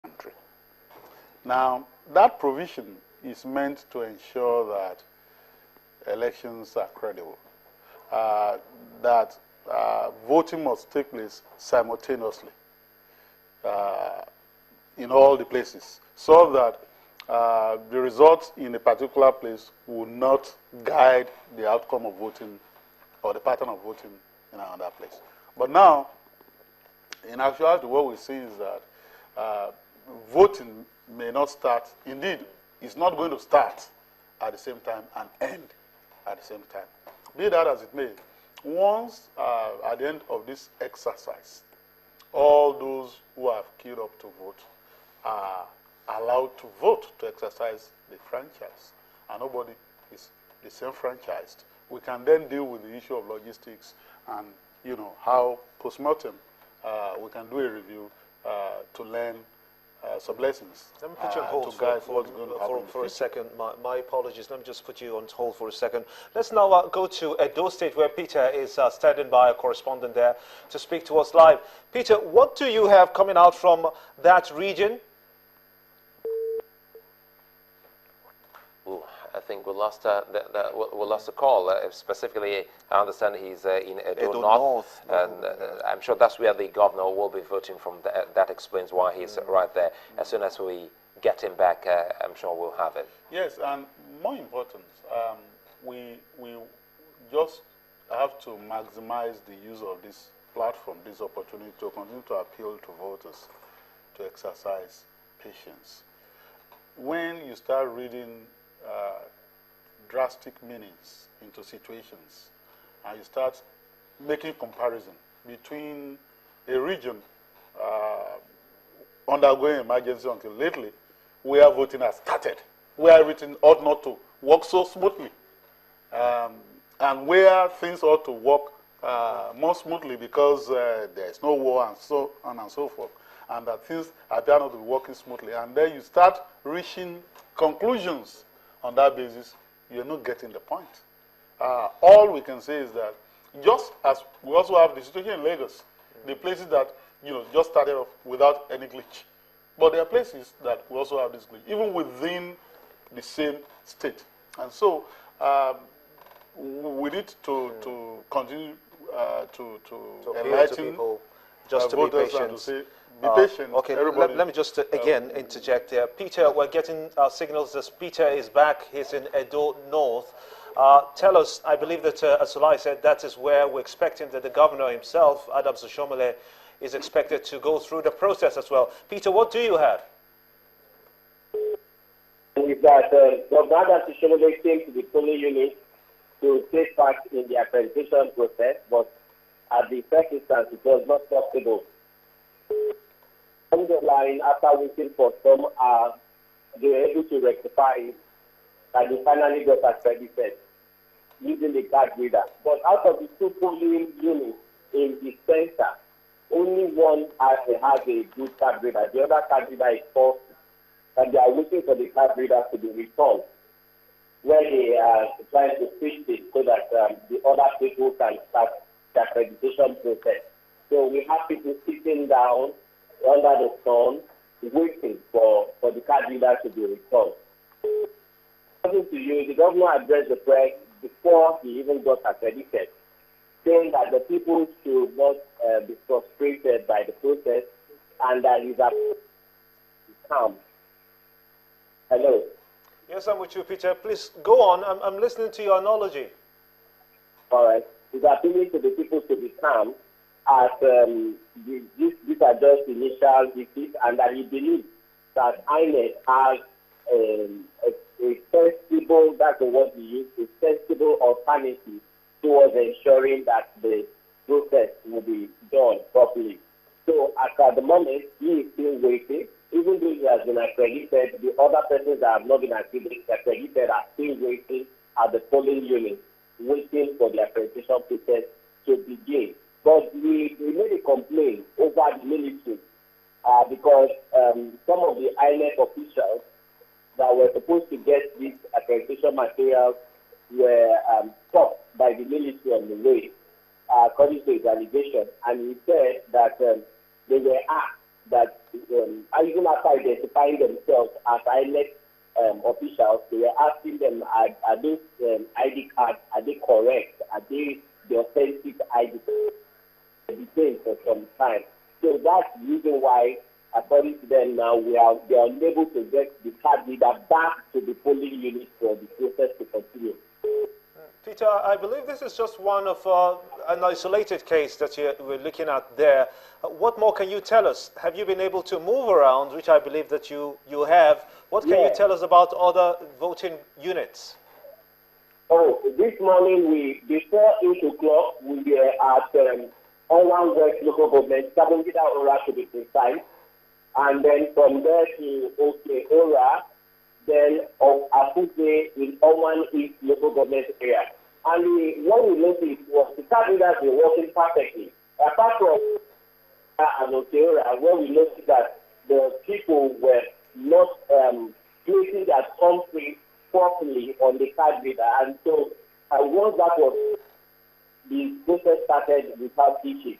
country. Now, that provision is meant to ensure that elections are credible, that voting must take place simultaneously in all the places, so that the results in a particular place will not guide the outcome of voting or the pattern of voting in another place. But now, in actuality, what we see is that voting may not start. Indeed, it's not going to start at the same time and end at the same time. Be that as it may, once at the end of this exercise, all those who have queued up to vote are allowed to vote to exercise the franchise, and nobody is disenfranchised. We can then deal with the issue of logistics and, you know, how post-mortem we can do a review to learn some lessons. Let me put you on hold for a second. My apologies. Let me just put you on hold for a second. Let's now go to Edo State, where Peter is standing by, a correspondent there, to speak to us live. Peter, what do you have coming out from that region? I think we lost the call. Specifically, I understand he's in Edo North, and I'm sure that's where the governor will be voting from. That explains why he's right there. As soon as we get him back, I'm sure we'll have it. Yes, and more important, we just have to maximize the use of this platform, this opportunity to continue to appeal to voters to exercise patience. When you start reading drastic meanings into situations, and you start making comparison between a region undergoing emergency until lately, where voting has started, where everything ought not to work so smoothly, and where things ought to work more smoothly because there is no war and so on and so forth, and that things appear not to be working smoothly, and then you start reaching conclusions on that basis, you're not getting the point. All we can say is that just as we also have the situation in Lagos, the places that, you know, just started off without any glitch. But there are places that we also have this glitch, even within the same state. And so we need to continue to enlighten people just to be patient. And to say, be patient. Okay, let me just again interject there. Peter, we're getting signals that Peter is back. He's in Edo North. Tell us, I believe that, as Sulai said, that is where we're expecting that the governor himself, Adams Oshomole, is expected to go through the process as well. Peter, what do you have? Is that Governor Adams Oshomole came to the polling unit to take part in the accreditation process, but at the first instance, it was not possible. On the line, after waiting for some hours, they were able to rectify it, and they finally got accredited using the card reader. But out of the two polling units in the center, only one has a good card reader. The other card reader is false, and they are waiting for the card reader to be returned, where they are trying to fix it so that the other people can start the accreditation process. So we have people sitting down under the sun, waiting for the card reader to be returned. According to you, the governor addressed the press before he even got accredited, saying that the people should not be frustrated by the process and that he's calm. Hello? Yes, I'm with you, Peter. Please go on. I'm listening to your analogy. All right. He's appealing to the people to be calm, as these are just initial defeats, and that he believes that INEC has a sensible, that's the word he used, a sensible alternative towards ensuring that the process will be done properly. So at the moment, he is still waiting. Even though he has been accredited, the other persons that have not been accredited are still waiting at the polling unit, waiting for the accreditation process to begin. But we made a complaint over the military because some of the INEC officials that were supposed to get these accreditation materials were stopped by the military on the way, according to his allegation. And he said that they were asked that even after identifying themselves as INEC officials, they were asking them, are those ID cards, are they correct? Are they the authentic ID cards? Detained for some time. So that's the reason why, according to them now, they are unable to get the card reader back to the polling unit for the process to continue. Peter, I believe this is just one of an isolated case that we're looking at there. What more can you tell us? Have you been able to move around, which I believe that you have? What can you tell us about other voting units? Oh, this morning, before 8 o'clock, we were at Owan West local government, Sabongida Ora to be precise, and then from there to Ora, then of Afuze in Owan East local government area. And what we noticed was the card readers were working perfectly. Apart from and Okeora, where we noticed that the people were not placing their thumbprint properly on the card reader. And so once that was, the process started without issues.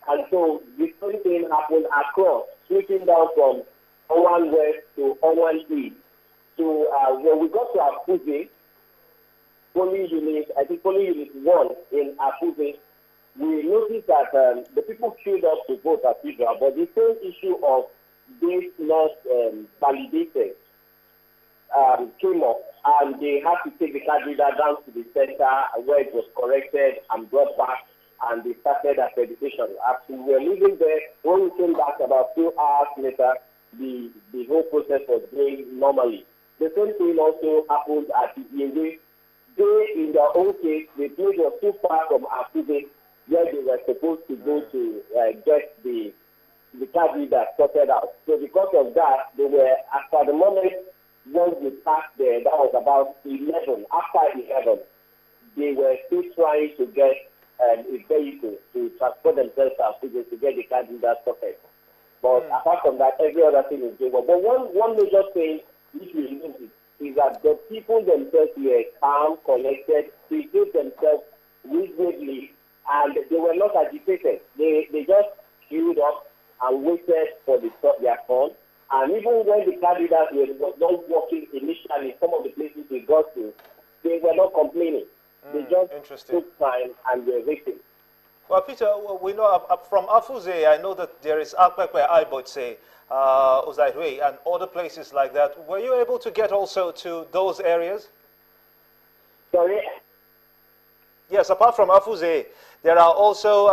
And so the same thing happened across, switching down from Owan West to Owan East. So when we got to Afuze, polling unit, I think polling unit 1 in Afuze, we noticed that the people queued up to vote as usual, but the same issue of dates not validated came up, and they had to take the card reader down to the center where it was corrected and brought back, and they started accreditation. As we were leaving there, when we came back about 2 hours later, the whole process was going normally. The same thing also happened at the INEC. They, in their own case, the place was too far from Afuze, where they were supposed to go to get the card reader sorted out. So because of that, they were, at the moment, once we passed there, that was about 11. After 11, they were still trying to get a vehicle to transport themselves to Afuze to get the card reader sorted. But apart from that, every other thing is doing well. But one major thing which we noticed is that the people themselves were calm, collected, treated themselves reasonably, and they were not agitated. They just queued up and waited for their turn. And even when the card readers were not working initially, some of the places we got to, they were not complaining. They just took time and were waiting. Well, Peter, we know from Afuze, I know that there is Akpekpe, Aibotse, Ozairwe, and other places like that. Were you able to get also to those areas? Sorry? Yes, apart from Afuze, there are also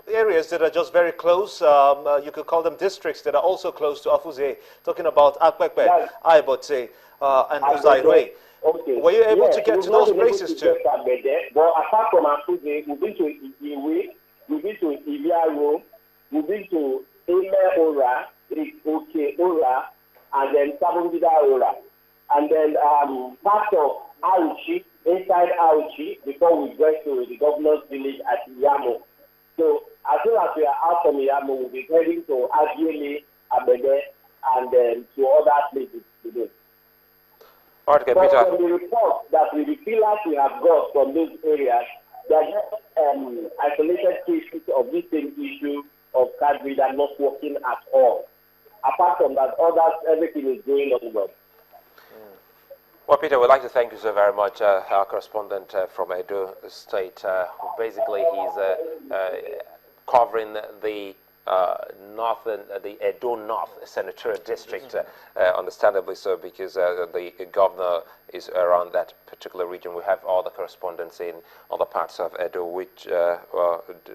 areas that are just very close. You could call them districts that are also close to Afuze. Talking about Akpekpe, Aibotse, and Ozairwe. Okay. Were you able to get to those places too? But apart from Afuze, we've been to Iwe, we've been to Ibiaro, we've been to Eme Ora, Ora, and then Sabongida Ora. And then part of Auchi, inside Auchi, before we get to the governor's village at Yamo. So as soon as we are out from Yamo, we'll be heading to Adiele, Abede, and then to other places today. But from the report that the pillars we have got from those areas, they are just isolated cases of this same issue of card reader not working at all. Apart from that, others, everything is going on well. Well, Peter, we'd like to thank you so very much, our correspondent from Edo State. Basically, he's covering the the Edo North Senatorial District, understandably so, because the governor is around that particular region. We have all the correspondents in other parts of Edo, which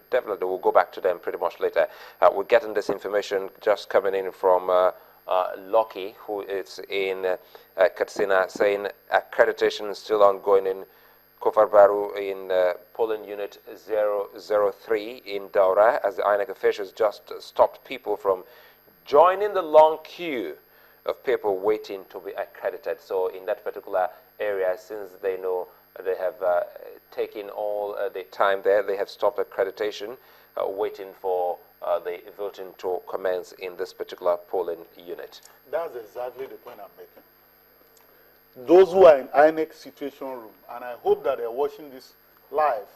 definitely we'll go back to them pretty much later. We're getting this information just coming in from Lucky, who is in Katsina, saying accreditation is still ongoing in Kofarbaru in polling unit 003 in Daura, as the INEC officials just stopped people from joining the long queue of people waiting to be accredited. So in that particular area, since they know they have taken all the time there, they have stopped accreditation, waiting for the voting to commence in this particular polling unit. That's exactly the point I'm making. Those who are in INEC situation room, and I hope that they're watching this live,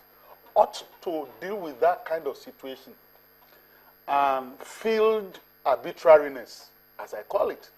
ought to deal with that kind of situation and field arbitrariness, as I call it.